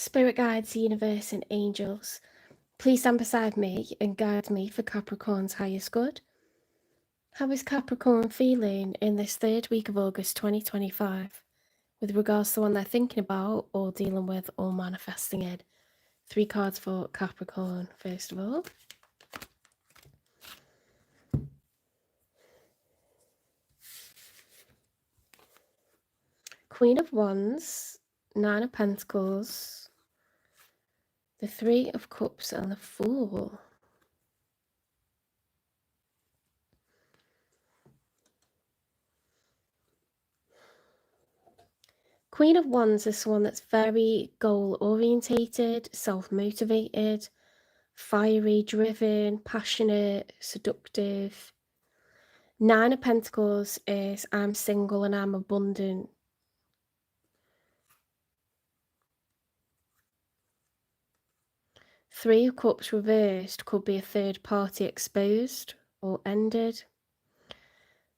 Spirit guides, universe, and angels, please stand beside me and guide me for Capricorn's highest good. How is Capricorn feeling in this third week of August 2025 with regards to one they're thinking about or dealing with or manifesting in? 3 cards for Capricorn, first of all. Queen of Wands, 9 of Pentacles, the 3 of Cups, and the Fool. Queen of Wands is someone that's very goal-orientated, self-motivated, fiery, driven, passionate, seductive. 9 of Pentacles is I'm single and I'm abundant. Three of Cups reversed could be a third party exposed or ended.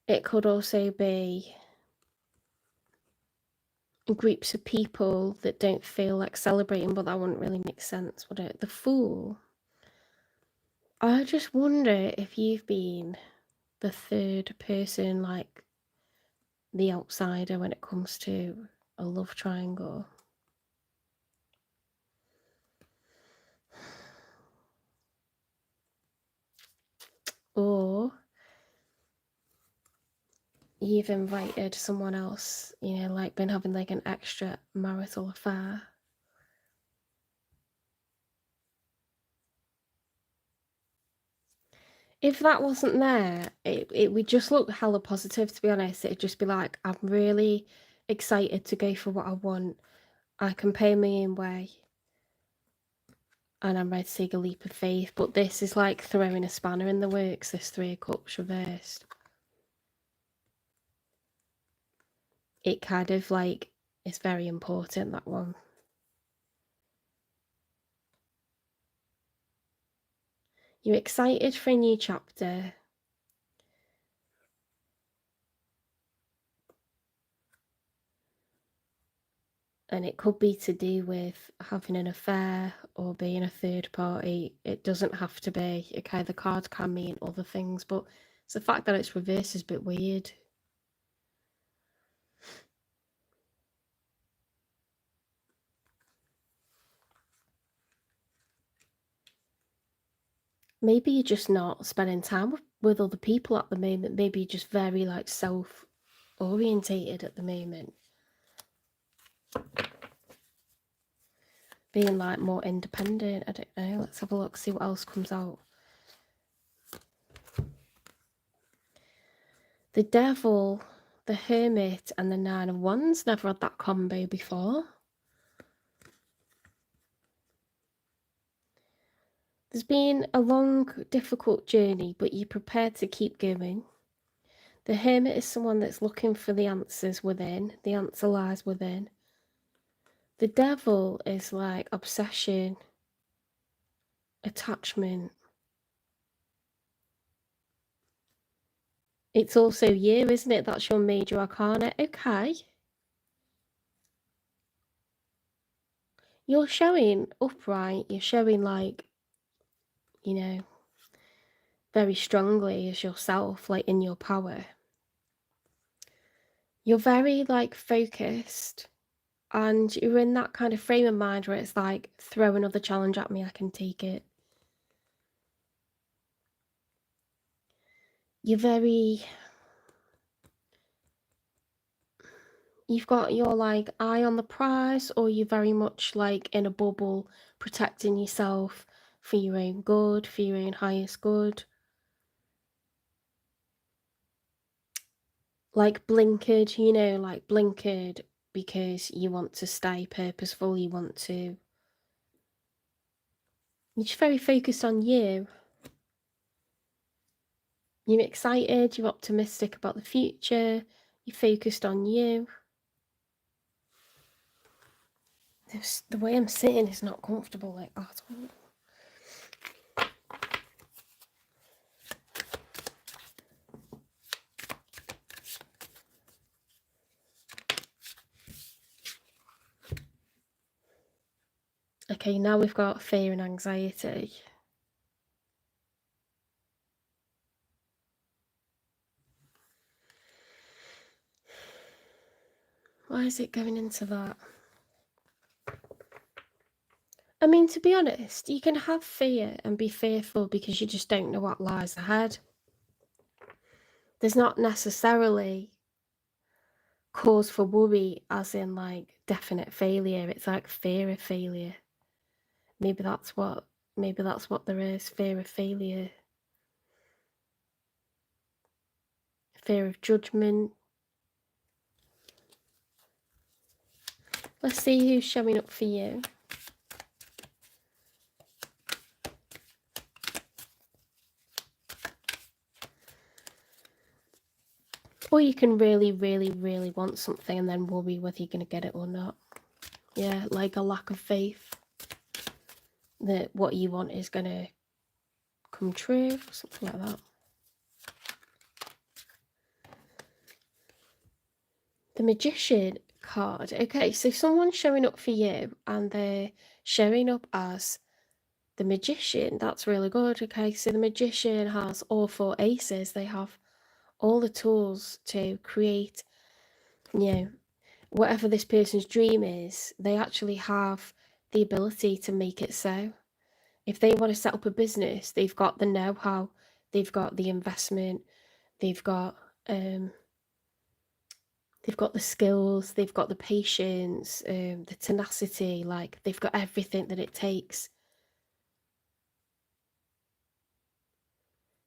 It could also be groups of people that don't feel like celebrating, but that wouldn't really make sense, would it? The Fool. I just wonder if you've been the third person, like the outsider, when it comes to a love triangle. Or you've invited someone else, like been having like an extra marital affair. If that wasn't there, it would just look hella positive, to be honest. It'd just be like, I'm really excited to go for what I want. I can pay my own way. And I'm ready to take a leap of faith. But this is like throwing a spanner in the works, this 3 of Cups reversed. It kind of like is very important, that one. You're excited for a new chapter. And it could be to do with having an affair or being a third party. It doesn't have to be. Okay, the card can mean other things, but it's the fact that it's reversed is a bit weird. Maybe you're just not spending time with other people at the moment. Maybe you're just very like self-orientated at the moment. Being like more independent. I don't know. Let's have a look, see what else comes out. The Devil, the Hermit, and the 9 of Wands. Never had that combo before. There's been a long, difficult journey, but you're prepared to keep going. The Hermit is someone that's looking for the answers within. The answer lies within. The Devil is like obsession, attachment. It's also you, isn't it? That's your major arcana. Okay. You're showing upright. You're showing like, very strongly as yourself, like in your power. You're very like focused. And you're in that kind of frame of mind where it's like, throw another challenge at me, I can take it. You've got your like eye on the prize, or you're very much like in a bubble, protecting yourself for your own good, for your own highest good. Like blinkered, like blinkered because you want to stay purposeful, you're just very focused on you. You're excited, you're optimistic about the future, you're focused on you. The way I'm sitting is not comfortable like at all. Okay, now we've got fear and anxiety. Why is it going into that? I mean, to be honest, you can have fear and be fearful because you just don't know what lies ahead. There's not necessarily cause for worry as in like definite failure. It's like fear of failure. Maybe that's what there is, fear of failure. Fear of judgment. Let's see who's showing up for you. Or you can really, really, really want something and then worry whether you're going to get it or not. Yeah, like a lack of faith that what you want is going to come true, something like that. The Magician card. Okay, so someone's showing up for you and they're showing up as the Magician. That's really good. Okay, so the Magician has all 4 aces. They have all the tools to create, whatever this person's dream is. They actually have the ability to make it so. If they want to set up a business, they've got the know-how, they've got the investment, they've got the skills, they've got the patience, the tenacity, like they've got everything that it takes.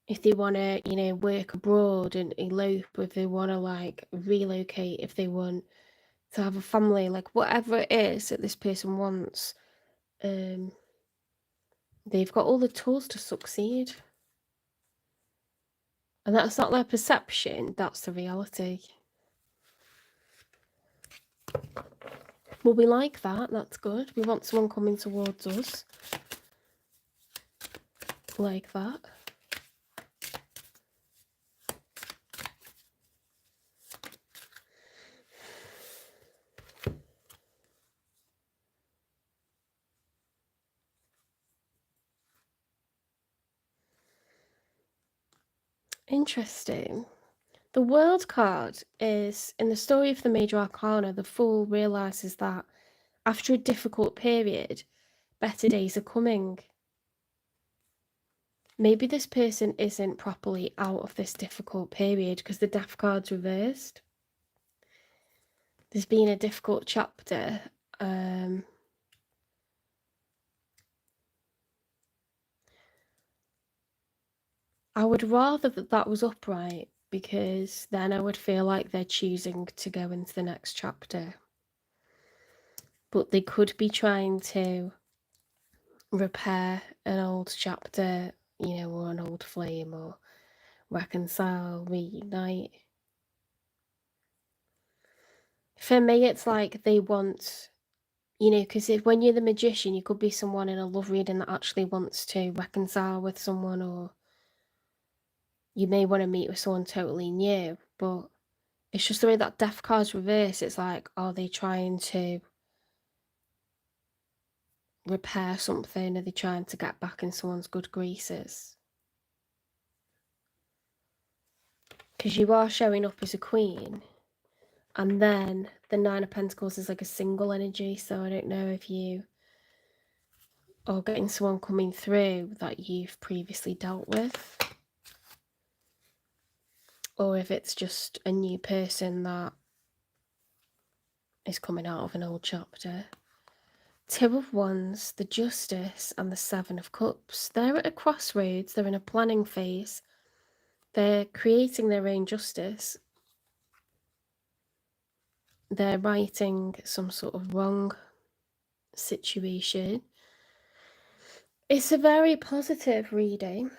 If they want to, work abroad and elope, if they want to like relocate, if they want to have a family, like whatever it is that this person wants, they've got all the tools to succeed. And that's not their perception, that's the reality. Well, we like that, that's good. We want someone coming towards us like that. Interesting. The World card is, in the story of the Major Arcana, the Fool realises that after a difficult period, better days are coming. Maybe this person isn't properly out of this difficult period because the Death card's reversed. There's been a difficult chapter. I would rather that was upright, because then I would feel like they're choosing to go into the next chapter. But they could be trying to repair an old chapter, or an old flame, or reconcile, reunite. For me, it's like they want, because when you're the Magician, you could be someone in a love reading that actually wants to reconcile with someone, or you may want to meet with someone totally new, but it's just the way that Death card's reversed. It's like, are they trying to repair something? Are they trying to get back in someone's good graces? Because you are showing up as a queen, and then the Nine of Pentacles is like a single energy, so I don't know if you are getting someone coming through that you've previously dealt with, or if it's just a new person that is coming out of an old chapter. Two of Wands, the Justice, and the Seven of Cups. They're at a crossroads. They're in a planning phase. They're creating their own justice. They're righting some sort of wrong situation. It's a very positive reading.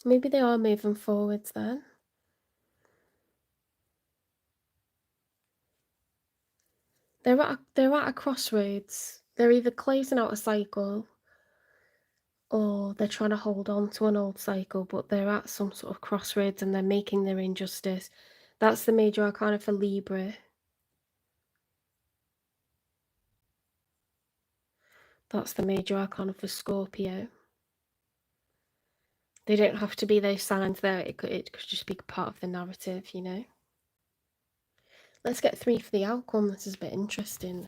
Maybe they are moving forwards then. They're at a crossroads. They're either closing out a cycle, or they're trying to hold on to an old cycle, but they're at some sort of crossroads and they're making their own justice. That's the Major Arcana for Libra. That's the major arcana for Scorpio. They don't have to be those signs there. It could just be part of the narrative, you know. Let's get 3 for the outcome. This is a bit interesting.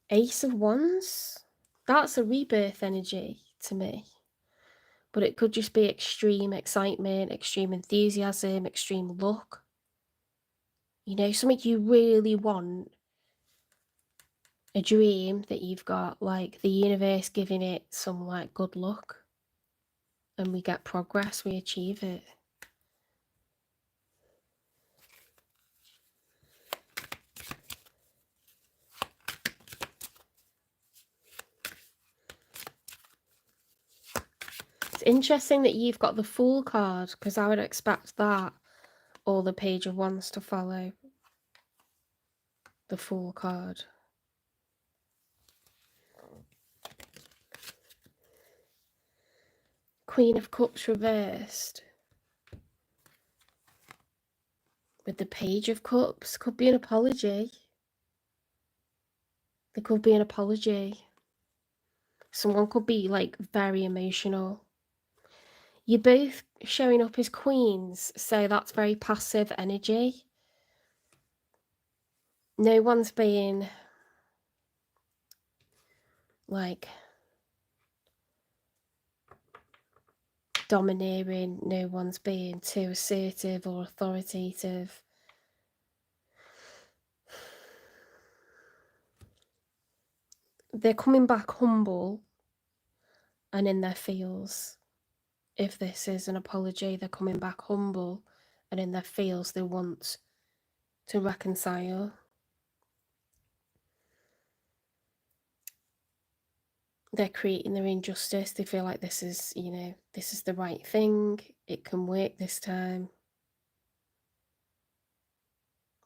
Ace of Wands. That's a rebirth energy to me. But it could just be extreme excitement, extreme enthusiasm, extreme luck. You know, something you really want. A dream that you've got, like the universe giving it some like good luck. And we get progress, we achieve it. It's interesting that you've got the Fool card, because I would expect that or the Page of Wands to follow. The Fool card. Queen of Cups reversed. With the Page of Cups. Could be an apology. There could be an apology. Someone could be like very emotional. You're both showing up as queens, so that's very passive energy. No one's being like domineering, no one's being too assertive or authoritative. They're coming back humble and in their feels. If this is an apology, they're coming back humble and in their feels they want to reconcile. They're creating their injustice. They feel like this is, you know, this is the right thing. It can work this time.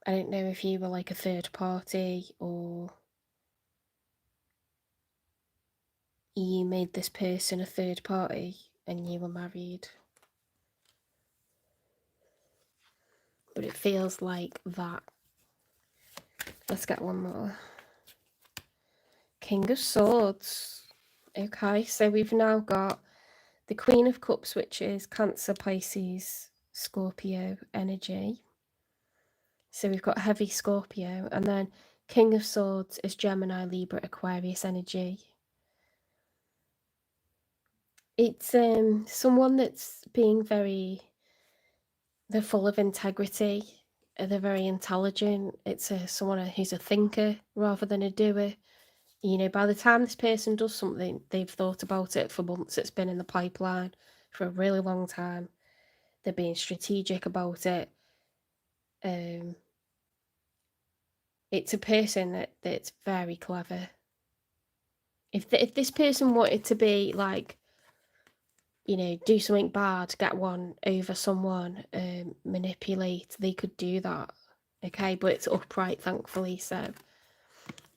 I don't know if you were like a third party or you made this person a third party and you were married. But it feels like that. Let's get one more. King of Swords. Okay, so we've now got the Queen of Cups, which is Cancer, Pisces, Scorpio energy. So we've got heavy Scorpio, and then King of Swords is Gemini, Libra, Aquarius energy. It's someone that's being very, they're full of integrity, they're very intelligent. It's someone who's a thinker rather than a doer. You know, by the time this person does something, they've thought about it for months. It's been in the pipeline for a really long time. They're being strategic about it. It's a person that's very clever. If this person wanted to be like, you know, do something bad, get one over someone, manipulate, they could do that. Okay, but it's upright, thankfully. So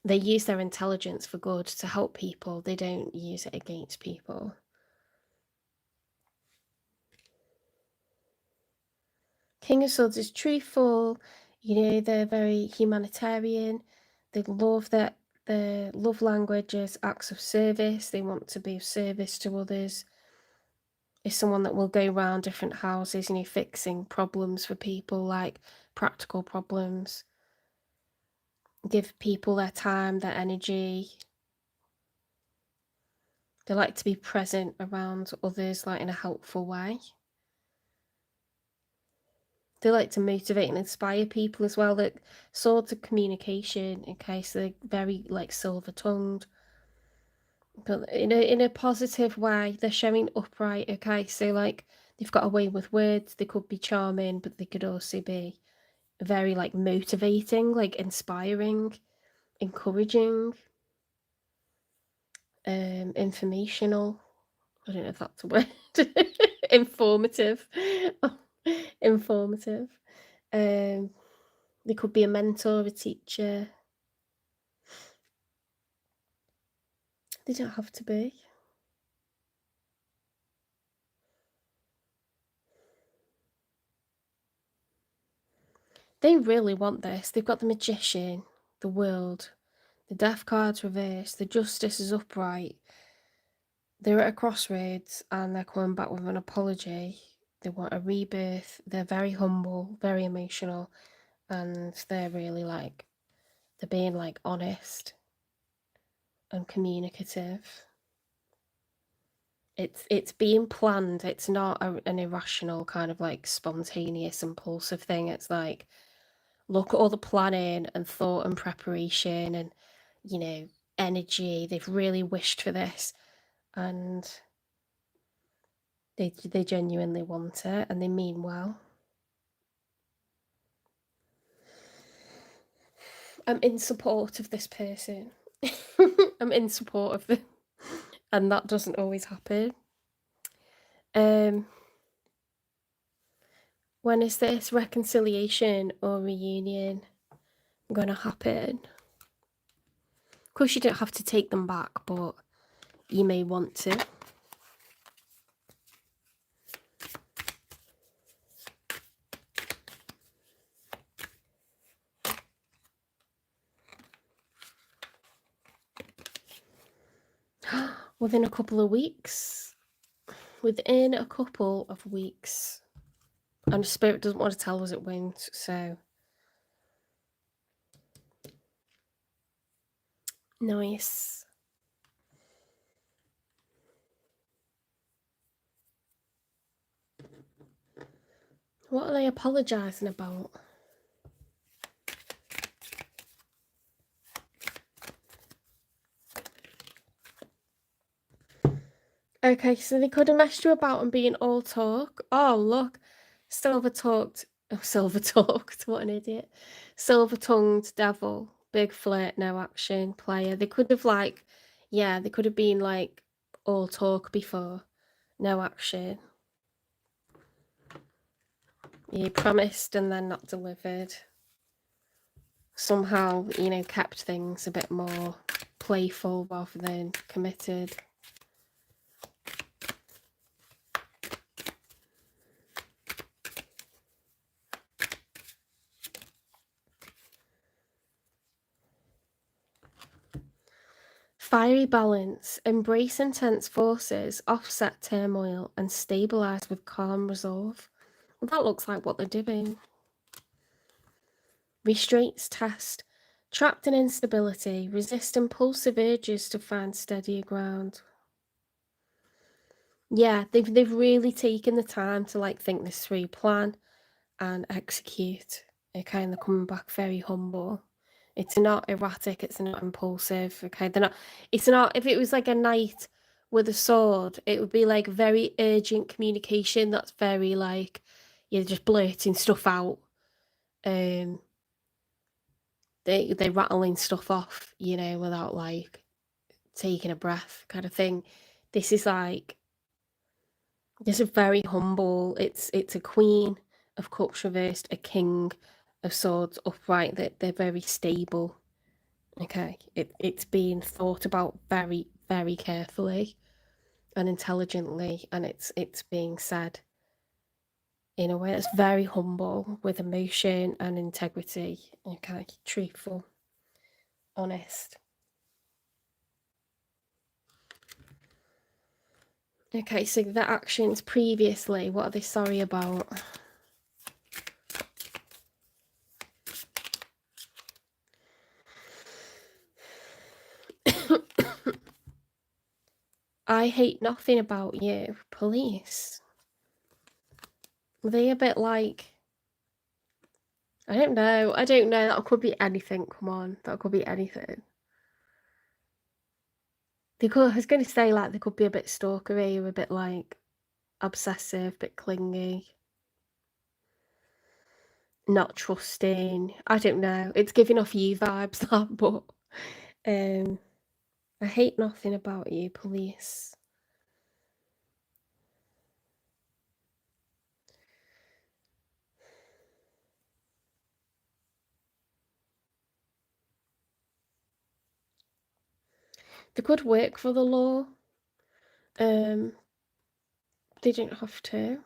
they use their intelligence for good to help people. They don't use it against people. King of Swords is truthful. You know, they're very humanitarian. They love that their love language is acts of service. They want to be of service to others. Is someone that will go around different houses, you know, fixing problems for people, like practical problems. Give people their time, their energy. They like to be present around others, like in a helpful way. They like to motivate and inspire people as well. Like swords of communication, okay, so they're very like silver-tongued, but in a positive way. They're showing upright, okay, so like they've got a way with words. They could be charming, but they could also be very like motivating, like inspiring, encouraging, informational. I don't know if that's a word. Informative. Informative. They could be a mentor, a teacher. They don't have to be. They really want this. They've got the Magician, the World, the Death card's reversed, the Justice is upright. They're at a crossroads and they're coming back with an apology. They want a rebirth. They're very humble, very emotional, and they're really like, they're being like honest and communicative. It's being planned. It's not an irrational kind of like spontaneous, impulsive thing. It's like, look at all the planning and thought and preparation and, you know, energy. They've really wished for this, and they genuinely want it, and they mean well. I'm in support of this person. I'm in support of them, and that doesn't always happen. When is this reconciliation or reunion gonna happen? Of course, you don't have to take them back, but you may want to. Within a couple of weeks. Within a couple of weeks. And Spirit doesn't want to tell us it won't, so. Nice. What are they apologising about? Okay, so they could have messed you about and being all talk. Oh, look. Silver talked. Oh, silver talked. What an idiot. Silver tongued devil. Big flirt, no action player. They could have like, yeah, they could have been like all talk before. No action. You promised and then not delivered. Somehow, you know, kept things a bit more playful rather than committed. Fiery balance. Embrace intense forces, offset turmoil, and stabilise with calm resolve. Well, that looks like what they're doing. Restraints test. Trapped in instability, resist impulsive urges to find steadier ground. Yeah, they've really taken the time to like think this through, plan and execute. Okay, and they're coming back very humble. It's not erratic, it's not impulsive. Okay, it's not, if it was like a knight with a sword, it would be like very urgent communication that's very like, you're just blurting stuff out. They're rattling stuff off, you know, without like taking a breath kind of thing. This is like, this is very humble. It's a queen of cups reversed, a king of swords upright. That they're very stable. Okay, it's being thought about very, very carefully and intelligently, and it's being said in a way that's very humble, with emotion and integrity. Okay, truthful, honest. Okay, so the actions previously, what are they sorry about? I hate nothing about you, police. Are they a bit like, I don't know, that could be anything, come on, that could be anything. They could, I was going to say like they could be a bit stalkery or a bit like obsessive, a bit clingy, not trusting. I don't know. It's giving off you vibes, that, but I hate nothing about you, police. They could work for the law. They don't have to.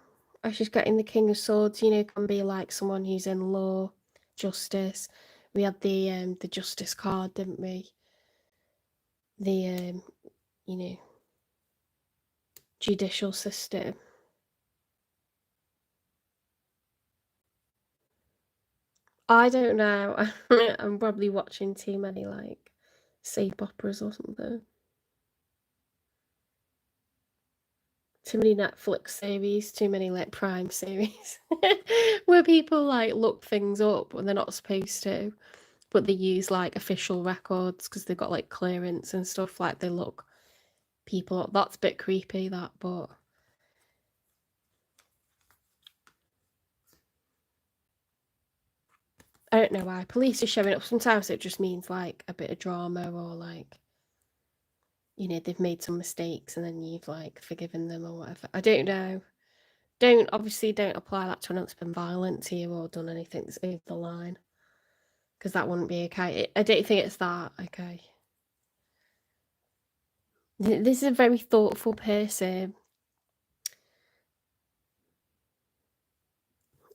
I was just getting the King of Swords, you know, can be like someone who's in law, justice, We had the justice card, didn't we? The you know, judicial system. I don't know. I'm probably watching too many like soap operas or something. Too many Netflix series, too many like Prime series where people like look things up when they're not supposed to, but they use like official records because they've got like clearance and stuff. Like they look people up. That's a bit creepy, that, but I don't know why. Police are showing up. Sometimes it just means like a bit of drama or like, you know, they've made some mistakes and then you've like forgiven them or whatever. I don't know. Don't apply that to anyone that's been violent to you or done anything that's over the line, because that wouldn't be okay. I don't think it's that, okay. This is a very thoughtful person.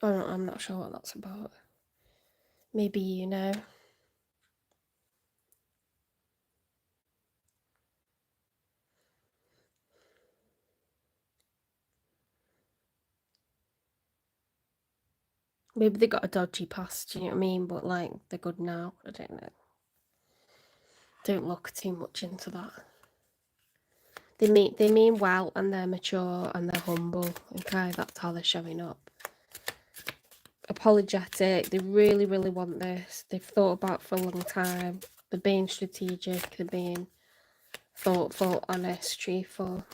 I'm not sure what that's about. Maybe you know. Maybe they got a dodgy past, do you know what I mean? But like they're good now. I don't know. Don't look too much into that. They mean well and they're mature and they're humble. Okay, that's how they're showing up. Apologetic. They really, really want this. They've thought about it for a long time. They're being strategic. They're being thoughtful, honest, truthful.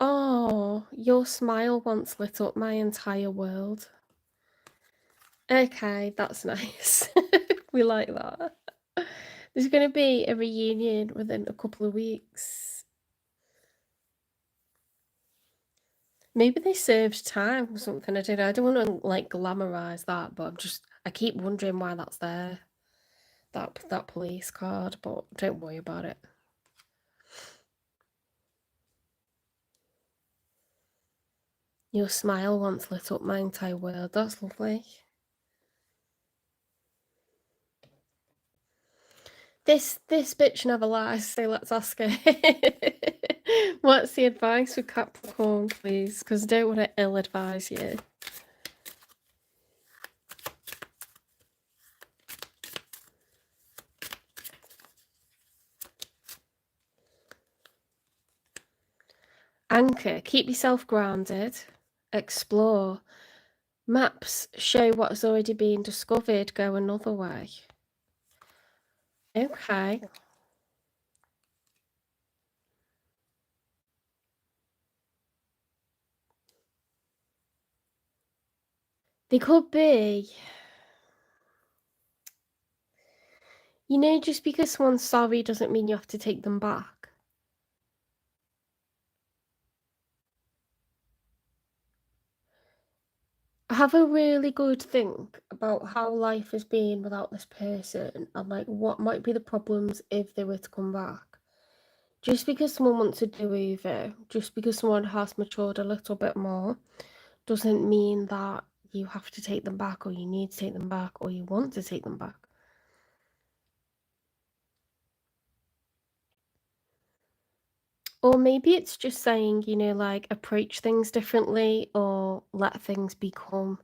Oh, your smile once lit up my entire world. Okay, that's nice. We like that. There's going to be a reunion within a couple of weeks. Maybe they served time or something. I don't know. I don't want to like glamorize that, but I keep wondering why that's there. That police card, but don't worry about it. Your smile once lit up my entire world. That's lovely. This bitch never lies, so let's ask her. What's the advice for Capricorn, please? Because I don't want to ill-advise you. Anchor, keep yourself grounded. Explore. Maps show what has already been discovered. Go another way. Okay. They could be. You know, just because someone's sorry doesn't mean you have to take them back. Have a really good think about how life has been without this person and like what might be the problems if they were to come back. Just because someone wants a do-over, just because someone has matured a little bit more, doesn't mean that you have to take them back or you need to take them back or you want to take them back. Or maybe it's just saying, you know, like approach things differently or let things become.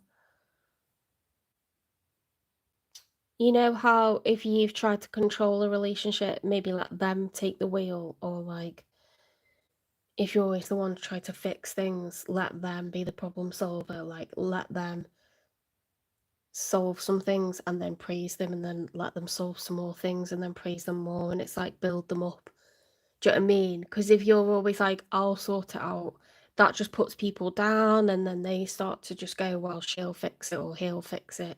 You know how if you've tried to control a relationship, maybe let them take the wheel, or like if you're always the one to try to fix things, let them be the problem solver, like let them solve some things and then praise them and then let them solve some more things and then praise them more, and it's like build them up. Do you know what I mean? Because if you're always like, I'll sort it out, that just puts people down and then they start to just go, well, she'll fix it or he'll fix it.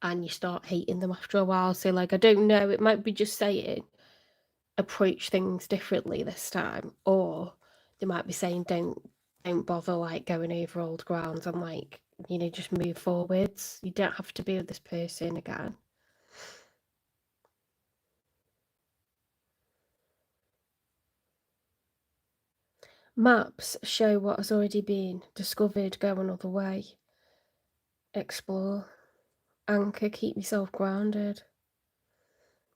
And you start hating them after a while. So like, I don't know, it might be just saying, approach things differently this time. Or they might be saying, don't bother like going over old ground and like, you know, just move forwards. You don't have to be with this person again. Maps show what has already been discovered. Go another way. Explore. Anchor. Keep yourself grounded.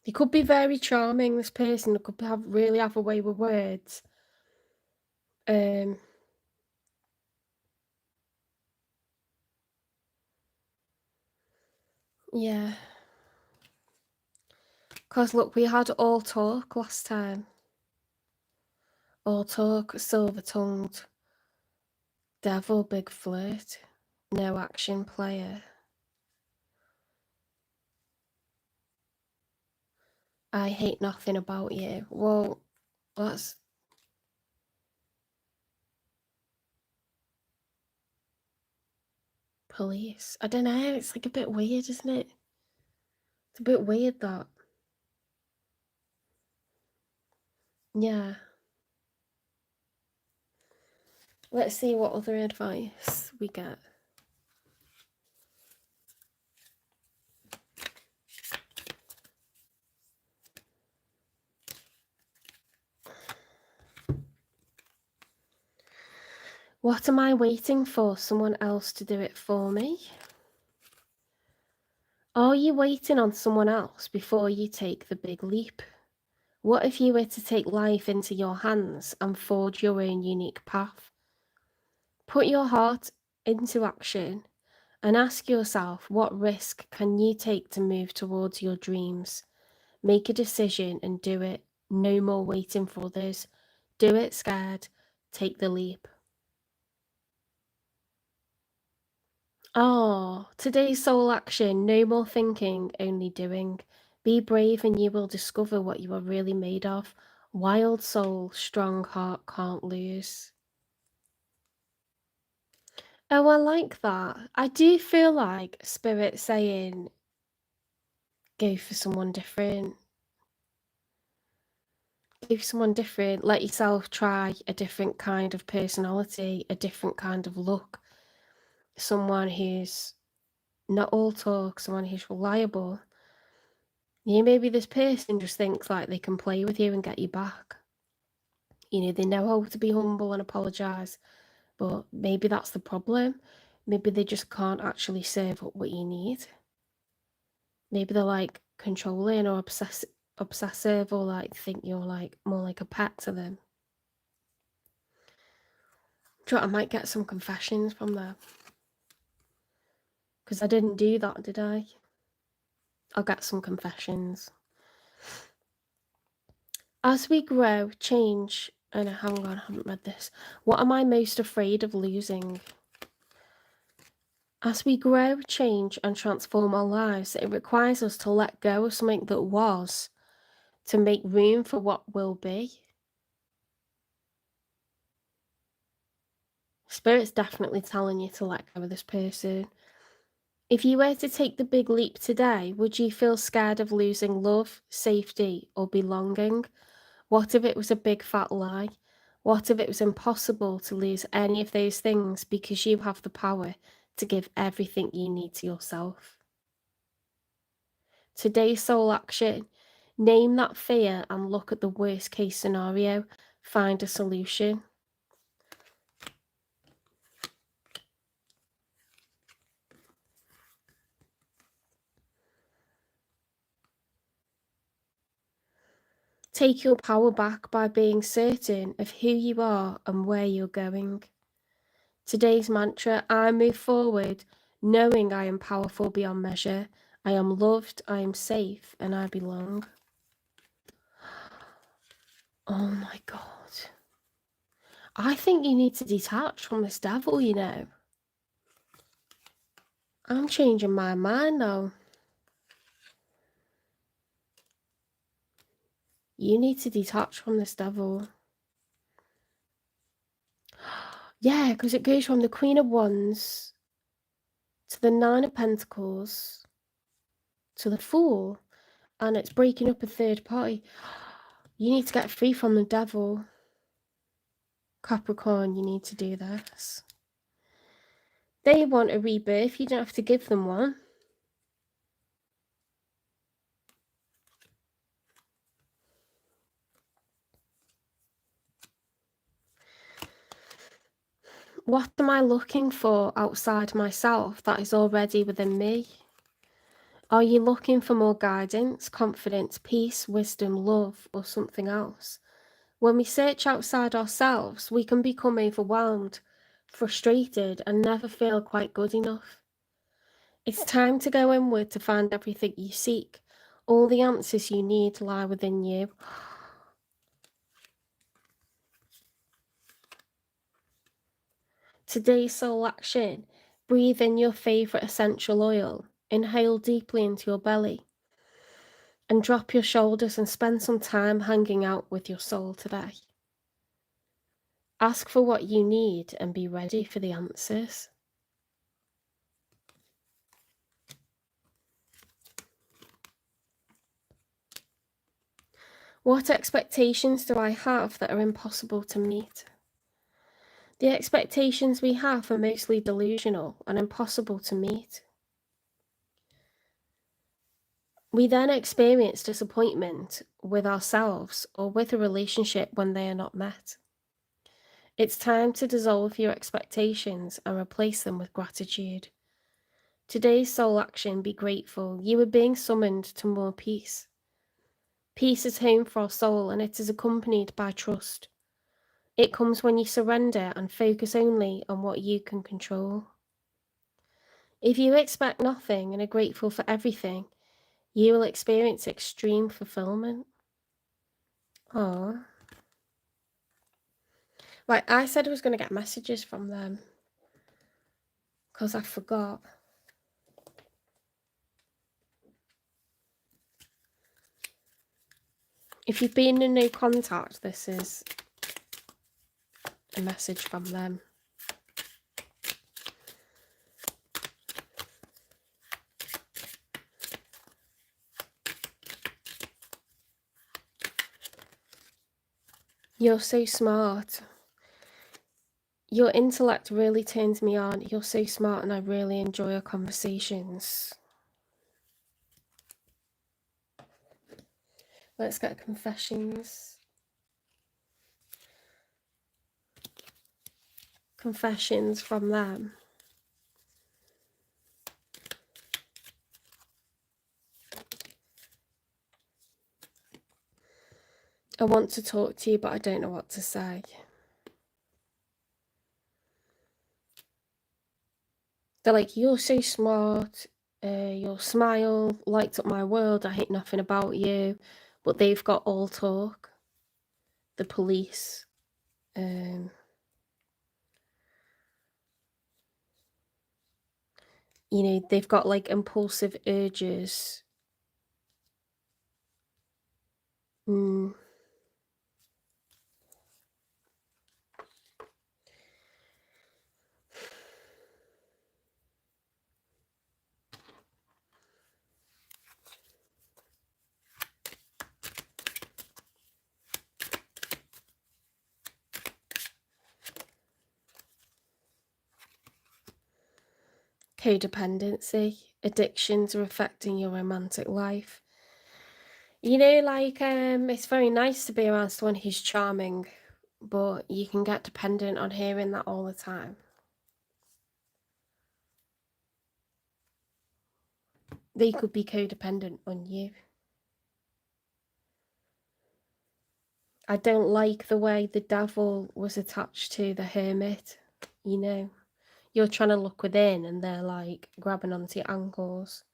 He could be very charming, this person. They could really have a way with words. Yeah. Because look, we had all talk last time. All talk, silver-tongued. Devil, big flirt. No action player. I hate nothing about you. Well, that's... Police. I don't know, it's like a bit weird, isn't it? It's a bit weird, that. Yeah. Let's see what other advice we get. What am I waiting for? Someone else to do it for me? Are you waiting on someone else before you take the big leap? What if you were to take life into your hands and forge your own unique path? Put your heart into action and ask yourself, what risk can you take to move towards your dreams? Make a decision and do it. No more waiting for others. Do it scared. Take the leap. Oh, today's soul action. No more thinking, only doing. Be brave and you will discover what you are really made of. Wild soul, strong heart, can't lose. Oh, I like that. I do feel like Spirit saying, go for someone different. Go for someone different. Let yourself try a different kind of personality, a different kind of look. Someone who's not all talk, someone who's reliable. You know, maybe this person just thinks like they can play with you and get you back. You know, they know how to be humble and apologise, but maybe that's the problem. Maybe they just can't actually serve up what you need. Maybe they're like controlling or obsessive, or like think you're like more like a pet to them. Do you know what? I might get some confessions from there. Because I didn't do that, did I? I'll get some confessions. As we grow, change... Oh no, hang on, I haven't read this. What am I most afraid of losing? As we grow, change, and transform our lives, it requires us to let go of something that was, to make room for what will be. Spirit's definitely telling you to let go of this person. If you were to take the big leap today, would you feel scared of losing love, safety, or belonging? What if it was a big fat lie? What if it was impossible to lose any of those things because you have the power to give everything you need to yourself? Today's soul action. Name that fear and look at the worst case scenario. Find a solution. Take your power back by being certain of who you are and where you're going. Today's mantra, I move forward, knowing I am powerful beyond measure. I am loved, I am safe, and I belong. Oh my God. I think you need to detach from this devil, you know. I'm changing my mind now. You need to detach from this devil. Yeah, because it goes from the Queen of Wands to the Nine of Pentacles to the Fool, and it's breaking up a third party. You need to get free from the devil. Capricorn, you need to do this. They want a rebirth, you don't have to give them one. What am I looking for outside myself that is already within me? Are you looking for more guidance, confidence, peace, wisdom, love, or something else? When we search outside ourselves, we can become overwhelmed, frustrated, and never feel quite good enough. It's time to go inward to find everything you seek. All the answers you need lie within you. Today's soul action: breathe in your favorite essential oil, inhale deeply into your belly, and drop your shoulders and spend some time hanging out with your soul today. Ask for what you need and be ready for the answers. What expectations do I have that are impossible to meet? The expectations we have are mostly delusional and impossible to meet. We then experience disappointment with ourselves or with a relationship when they are not met. It's time to dissolve your expectations and replace them with gratitude. Today's soul action: be grateful. You are being summoned to more peace. Peace is home for our soul, and it is accompanied by trust. It comes when you surrender and focus only on what you can control. If you expect nothing and are grateful for everything, you will experience extreme fulfillment. Aww. Right, I said I was going to get messages from them because I forgot. If you've been in no contact, this is a message from them. You're so smart. Your intellect really turns me on. You're so smart and I really enjoy our conversations. Let's get confessions. Confessions from them. I want to talk to you, but I don't know what to say. They're like, you're so smart. Your smile lights up my world. I hate nothing about you. But they've got all talk. The police. You know, they've got like impulsive urges. Codependency. Addictions are affecting your romantic life. You know, like, it's very nice to be around someone who's charming, but you can get dependent on hearing that all the time. They could be codependent on you. I don't like the way the devil was attached to the hermit, you know. You're trying to look within and they're like grabbing onto your ankles.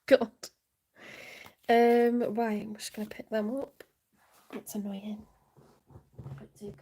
God. Right, I'm just gonna pick them up. It's annoying. It's okay.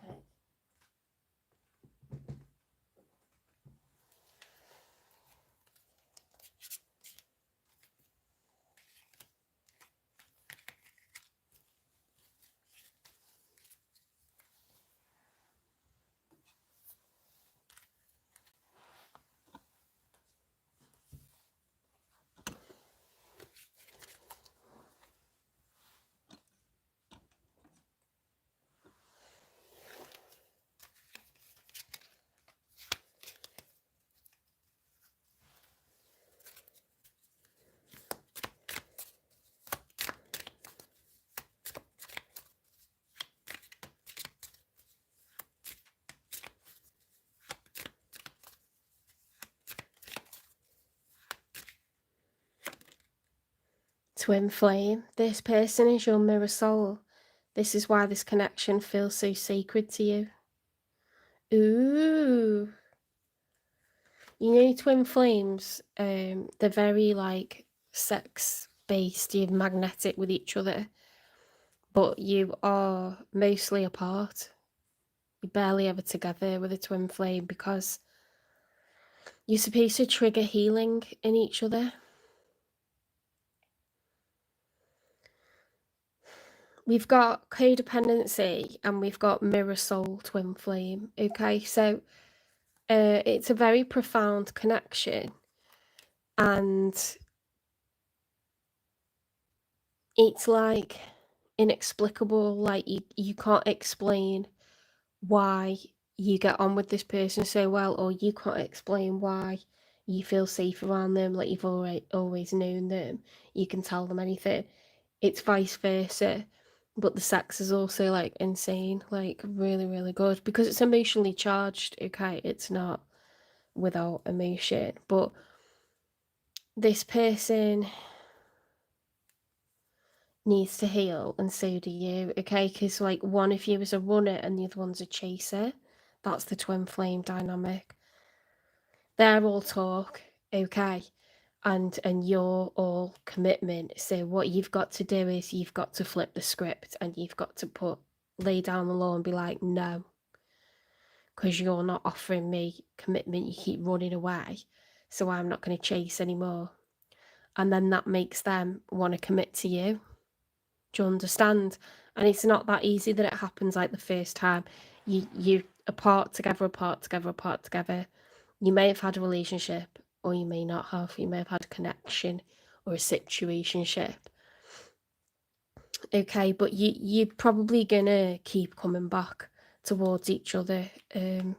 Twin flame. This person is your mirror soul. This is why this connection feels so sacred to you. Ooh. You know, twin flames, they're very like sex-based, you're magnetic with each other, but you are mostly apart. You're barely ever together with a twin flame because you're supposed to trigger healing in each other. We've got codependency and we've got mirror soul twin flame. Okay, so it's a very profound connection, and it's like inexplicable. Like you can't explain why you get on with this person so well, or you can't explain why you feel safe around them, like you've always known them. You can tell them anything. It's vice versa. But the sex is also like insane, like really, really good because it's emotionally charged. Okay, it's not without emotion, but this person needs to heal, and so do you. Okay, because like one of you is a runner and the other one's a chaser. That's the twin flame dynamic. They're all talk, okay, and you're all commitment. So what you've got to do is you've got to flip the script, and you've got to lay down the law and be like, no, because you're not offering me commitment. You keep running away, so I'm not going to chase anymore. And then that makes them want to commit to you. Do you understand? And it's not that easy that it happens like the first time. You apart together. You may have had a relationship, or you may not have. You may have had a connection or a situationship. Okay, but you're probably gonna keep coming back towards each other to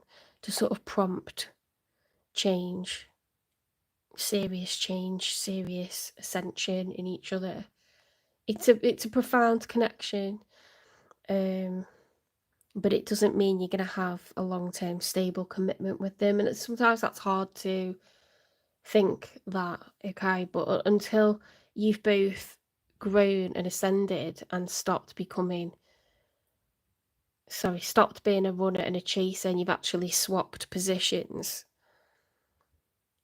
sort of prompt change, serious ascension in each other. It's a profound connection, but it doesn't mean you're gonna have a long-term stable commitment with them, and sometimes that's hard to think that, okay, but until you've both grown and ascended and stopped being a runner and a chaser, and you've actually swapped positions,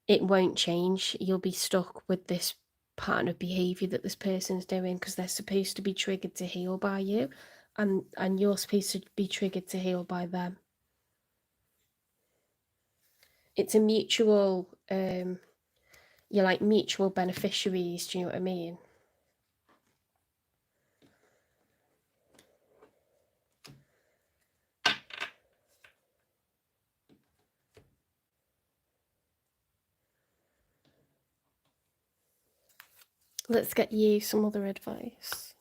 it won't change. You'll be stuck with this pattern of behavior that this person's doing because they're supposed to be triggered to heal by you, and you're supposed to be triggered to heal by them. It's a mutual you're like mutual beneficiaries, do you know what I mean? Let's get you some other advice.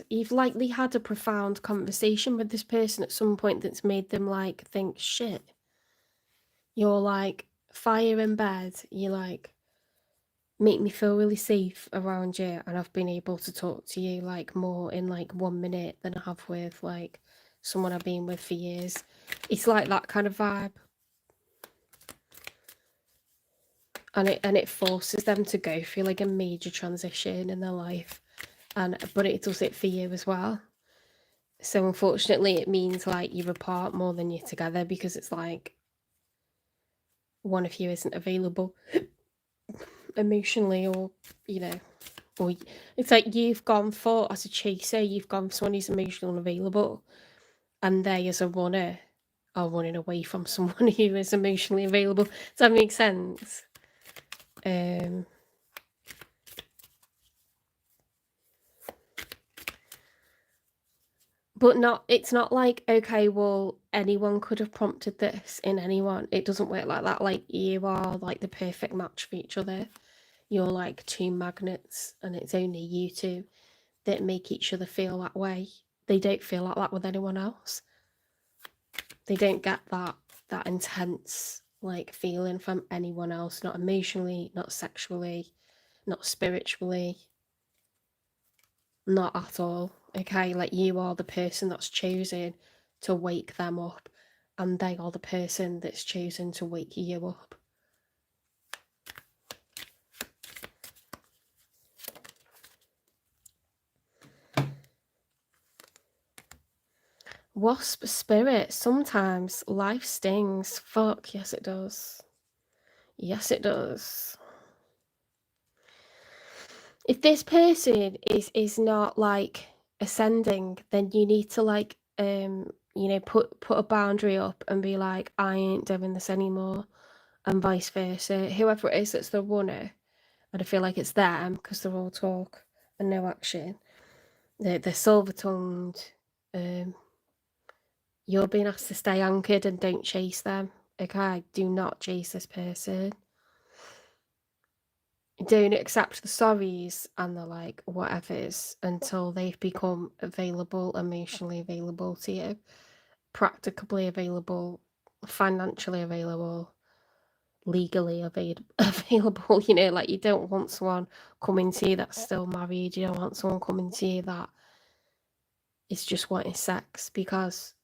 You've likely had a profound conversation with this person at some point that's made them like think, shit, you're like fire in bed, you like make me feel really safe around you, and I've been able to talk to you like more in like 1 minute than I have with like someone I've been with for years. It's like that kind of vibe. And it forces them to go through like a major transition in their life. But it does it for you as well. So unfortunately it means like you're apart more than you're together, because it's like one of you isn't available emotionally, or or it's like you've gone for, as a chaser, you've gone for someone who's emotionally unavailable, and they as a runner are running away from someone who is emotionally available. Does that make sense? But it's not like, okay, well, anyone could have prompted this in anyone. It doesn't work like that. Like, you are like the perfect match for each other. You're like two magnets, and it's only you two that make each other feel that way. They don't feel like that with anyone else. They don't get that intense like feeling from anyone else, not emotionally, not sexually, not spiritually, not at all. Okay, like you are the person that's chosen to wake them up, and they are the person that's chosen to wake you up. Wasp spirit, sometimes life stings. Fuck, yes it does. Yes it does. If this person is not like ascending, then you need to like you know, put a boundary up and be like, I ain't doing this anymore, and vice versa. Whoever it is that's the runner, and I feel like it's them because they're all talk and no action. They're silver-tongued. You're being asked to stay anchored and don't chase them. Okay, do not chase this person. Don't accept the sorries and the like whatevers until they've become available, emotionally available to you, practically available, financially available, legally available. You know, like you don't want someone coming to you that's still married. You don't want someone coming to you that is just wanting sex because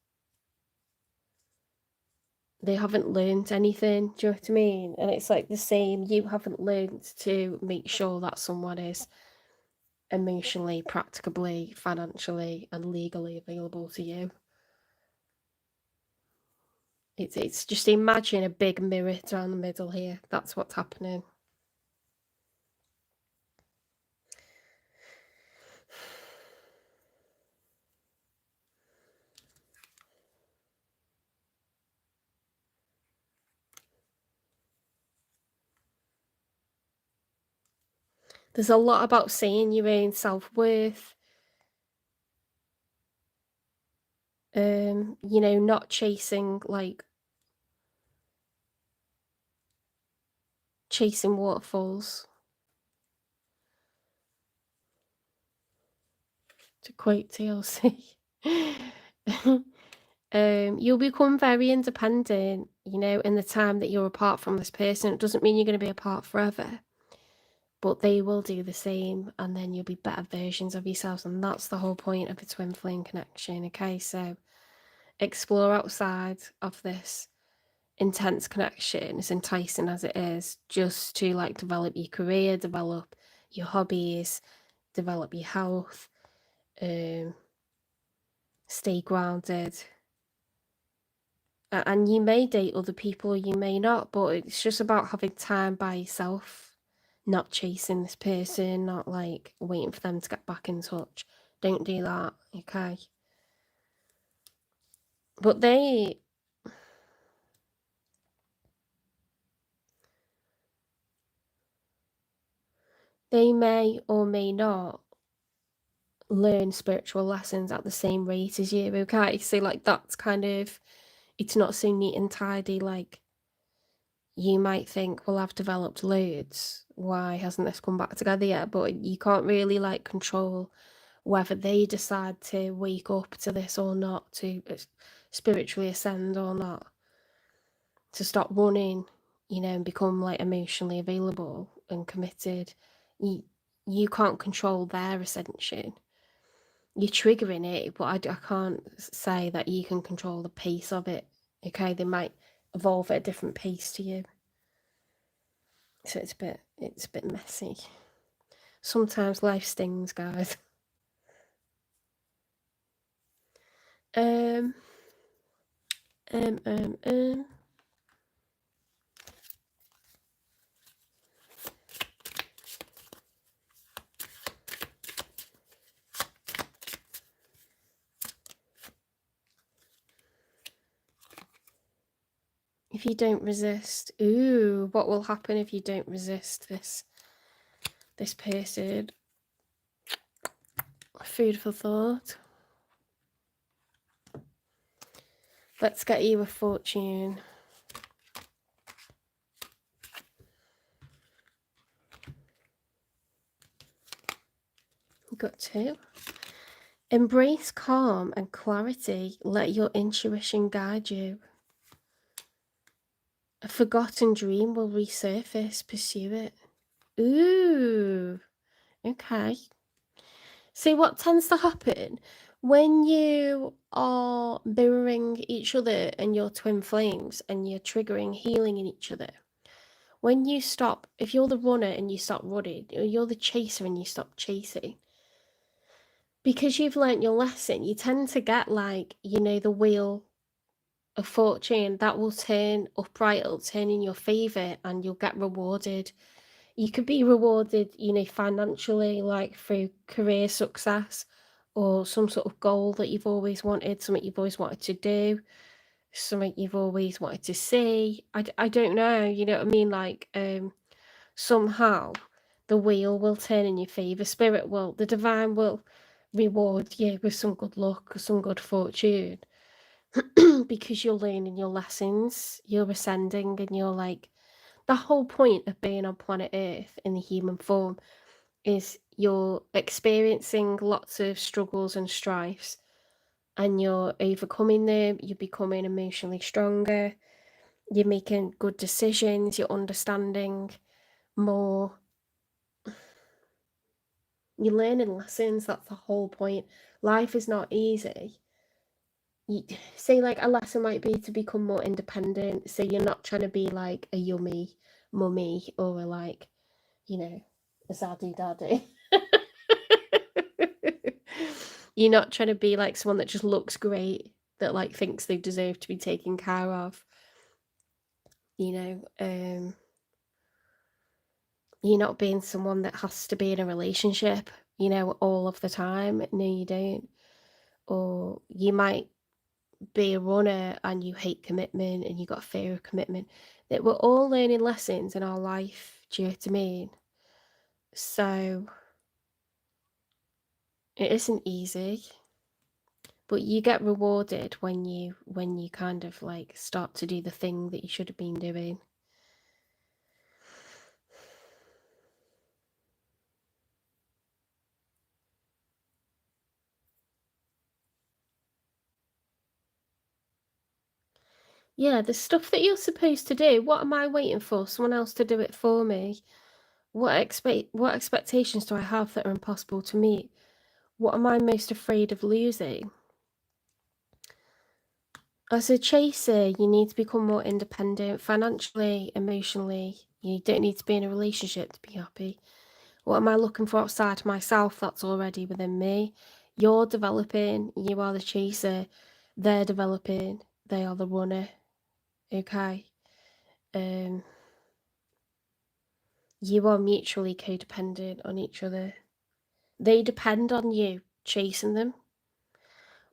they haven't learned anything. Do you know what I mean? And it's like the same. You haven't learned to make sure that someone is emotionally, practically, financially, and legally available to you. It's just imagine a big mirror down the middle here. That's what's happening. There's a lot about saying your own self-worth. You know, not chasing waterfalls. To quote TLC. You'll become very independent, you know, in the time that you're apart from this person. It doesn't mean you're going to be apart forever, but they will do the same, and then you'll be better versions of yourselves, and that's the whole point of a twin flame connection. Okay, so explore outside of this intense connection, as enticing as it is, just to like develop your career, develop your hobbies, develop your health, stay grounded. And you may date other people, you may not, but it's just about having time by yourself, not chasing this person, not like waiting for them to get back in touch. Don't do that, okay? But they may or may not learn spiritual lessons at the same rate as you, okay? So like that's kind of, it's not so neat and tidy. Like you might think, well, I've developed loads, why hasn't this come back together yet? But you can't really like control whether they decide to wake up to this or not, to spiritually ascend or not, to stop running, you know, and become like emotionally available and committed. You can't control their ascension. You're triggering it, but I can't say that you can control the pace of it. Okay, they might evolve at a different pace to you. So it's a bit messy. Sometimes life stings, guys. If you don't resist, ooh, what will happen if you don't resist this person? Food for thought. Let's get you a fortune. You got two. Embrace calm and clarity. Let your intuition guide you. A forgotten dream will resurface. Pursue it. Ooh, okay. See, what tends to happen when you are mirroring each other and your twin flames and you're triggering healing in each other, when you stop, if you're the runner and you stop running, or you're the chaser and you stop chasing, because you've learnt your lesson, you tend to get like, the wheel of fortune that will turn upright, it'll turn in your favour and you'll get rewarded. You could be rewarded, financially, like through career success or some sort of goal that you've always wanted, something you've always wanted to do, something you've always wanted to see. I don't know, you know what I mean? Like, somehow the wheel will turn in your favour. The divine will reward you with some good luck or some good fortune because you're learning your lessons, you're ascending, and you're like, the whole point of being on planet Earth in the human form is you're experiencing lots of struggles and strifes and you're overcoming them, you're becoming emotionally stronger, you're making good decisions, you're understanding more, you're learning lessons. That's the whole point. Life is not easy. You say, like, a lesson might be to become more independent, so you're not trying to be like a yummy mummy or like, a zaddy daddy. You're not trying to be like someone that just looks great, that like thinks they deserve to be taken care of. You're not being someone that has to be in a relationship, all of the time. No, you don't. Or you might be a runner and you hate commitment and you got fear of commitment. That we're all learning lessons in our life. Do you know what I mean? So it isn't easy, but you get rewarded when you kind of like start to do the thing that you should have been doing. Yeah, the stuff that you're supposed to do, what am I waiting for? Someone else to do it for me? What expectations do I have that are impossible to meet? What am I most afraid of losing? As a chaser, you need to become more independent financially, emotionally. You don't need to be in a relationship to be happy. What am I looking for outside myself that's already within me? You're developing, you are the chaser. They're developing, they are the runner. Okay? You are mutually codependent on each other. They depend on you chasing them.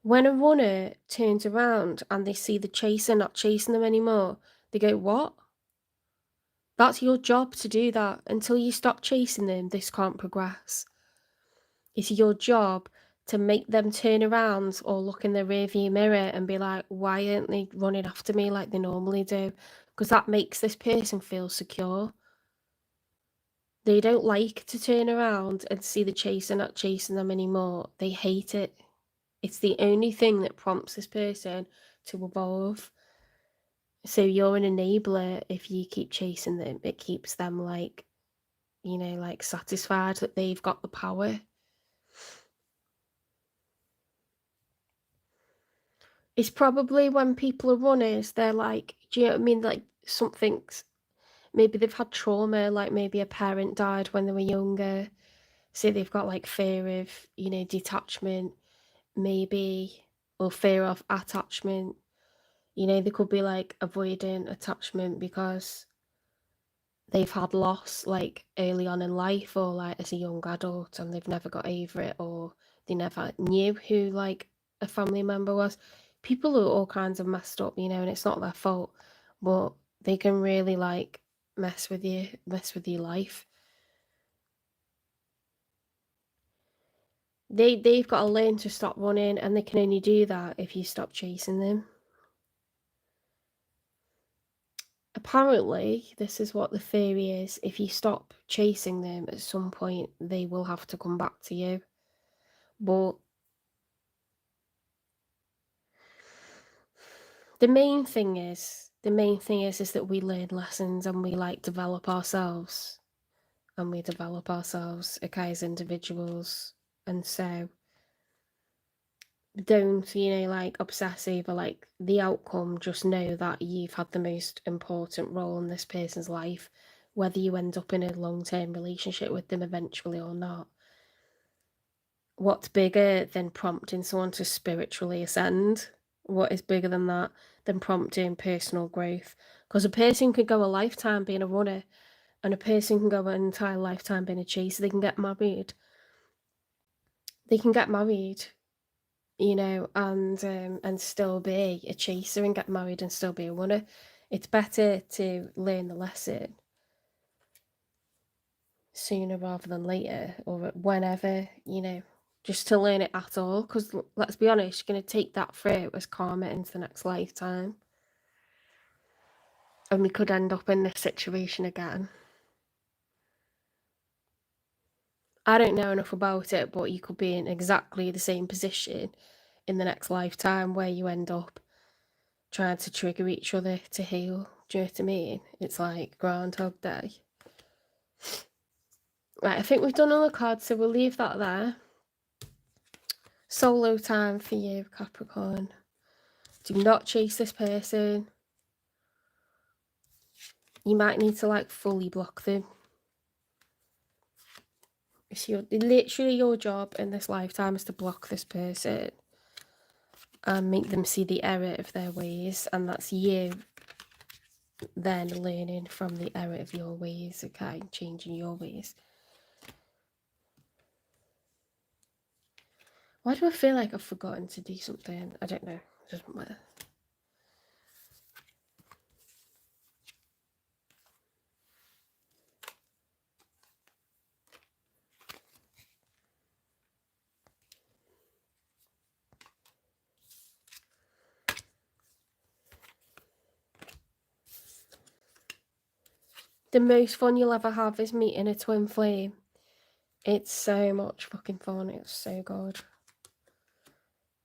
When a runner turns around and they see the chaser not chasing them anymore, they go, what? That's your job to do that. Until you stop chasing them, this can't progress. It's your job to make them turn around or look in the rearview mirror and be like, why aren't they running after me like they normally do? Because that makes this person feel secure. They don't like to turn around and see the chaser not chasing them anymore. They hate it. It's the only thing that prompts this person to evolve. So you're an enabler if you keep chasing them. It keeps them like, like satisfied that they've got the power. It's probably when people are runners, they're like, do you know what I mean? Like something's, maybe they've had trauma, like maybe a parent died when they were younger. So they've got like fear of, detachment, maybe, or fear of attachment. They could be like avoiding attachment because they've had loss like early on in life or like as a young adult and they've never got over it, or they never knew who like a family member was. People are all kinds of messed up, and it's not their fault, but they can really like mess with your life. They've got to learn to stop running, and they can only do that if you stop chasing them. Apparently, this is what the theory is: if you stop chasing them, at some point they will have to come back to you. But the main thing is that we learn lessons and we like develop ourselves, okay, as individuals. And so don't, like obsess over like the outcome. Just know that you've had the most important role in this person's life, whether you end up in a long-term relationship with them eventually or not. What's bigger than prompting someone to spiritually ascend? What is bigger than that, than prompting personal growth? Because a person could go a lifetime being a runner, and a person can go an entire lifetime being a chaser. They can get married. And still be a chaser, and get married and still be a runner. It's better to learn the lesson sooner rather than later, or whenever, just to learn it at all. Because let's be honest, you're going to take that through as karma into the next lifetime. And we could end up in this situation again. I don't know enough about it, but you could be in exactly the same position in the next lifetime where you end up trying to trigger each other to heal. Do you know what I mean? It's like Groundhog Day. Right, I think we've done all the cards, so we'll leave that there. Solo time for you, Capricorn. Do not chase this person. You might need to like fully block them. It's literally your job in this lifetime is to block this person and make them see the error of their ways, and that's you then learning from the error of your ways, okay, changing your ways. Why do I feel like I've forgotten to do something? I don't know, it doesn't matter. The most fun you'll ever have is meeting a twin flame. It's so much fucking fun. It's so good.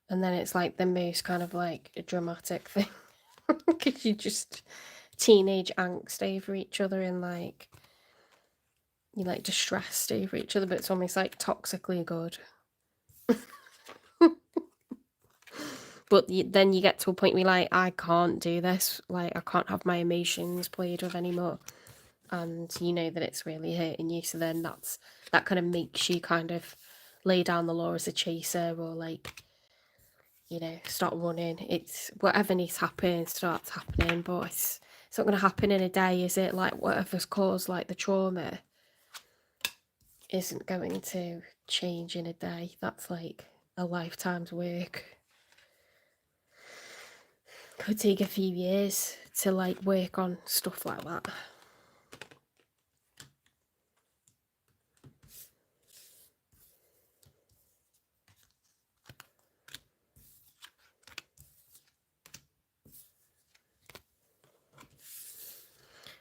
And then it's like the most kind of like dramatic thing. Because you just teenage angst over each other, and like you're like distressed over each other, but it's almost like toxically good. But then you get to a point where you're like, I can't do this. Like, I can't have my emotions played with anymore. And you know that it's really hurting you. So then that kind of makes you kind of lay down the law as a chaser, or like, start running. It's whatever needs to happen starts happening, but it's not going to happen in a day, is it? Like, whatever's caused like the trauma isn't going to change in a day. That's like a lifetime's work. Could take a few years to like work on stuff like that.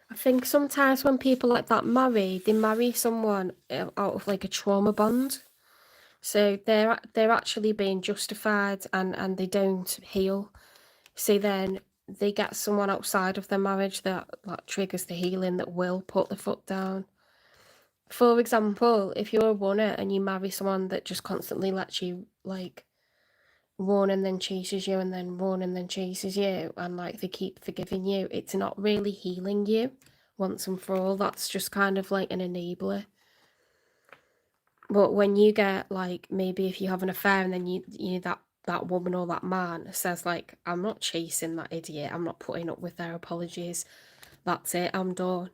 I think sometimes when people like that marry, they marry someone out of like a trauma bond. So they're actually being justified, and they don't heal. So then they get someone outside of their marriage that triggers the healing, that will put the foot down. For example, if you're a runner and you marry someone that just constantly lets you like run and then chases you, and then run and then chases you, and like they keep forgiving you, it's not really healing you once and for all. That's just kind of like an enabler. But when you get like, maybe if you have an affair, and then you that woman or that man says like, I'm not chasing that idiot, I'm not putting up with their apologies, that's it, I'm done,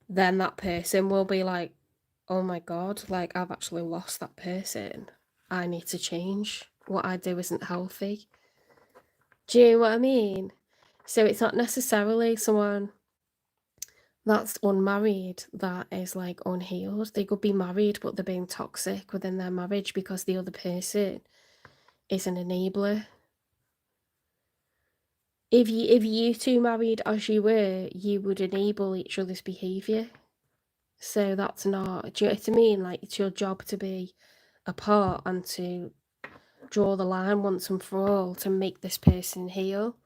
then that person will be like, oh my god, like I've actually lost that person, I need to change, what I do isn't healthy. Do you know what I mean? So it's not necessarily someone that's unmarried that is like unhealed. They could be married, but they're being toxic within their marriage because the other person is an enabler. If you two married as you were, you would enable each other's behaviour. So that's not, do you know what I mean? Like, it's your job to be apart and to draw the line once and for all to make this person heal,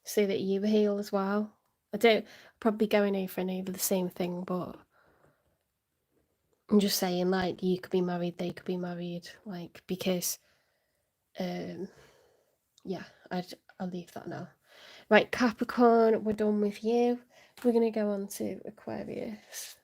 so that you heal as well. I don't, probably going over and over the same thing, but I'm just saying, like, you could be married, they could be married, like, because, yeah, I'll leave that now. Right, Capricorn, we're done with you. We're going to go on to Aquarius.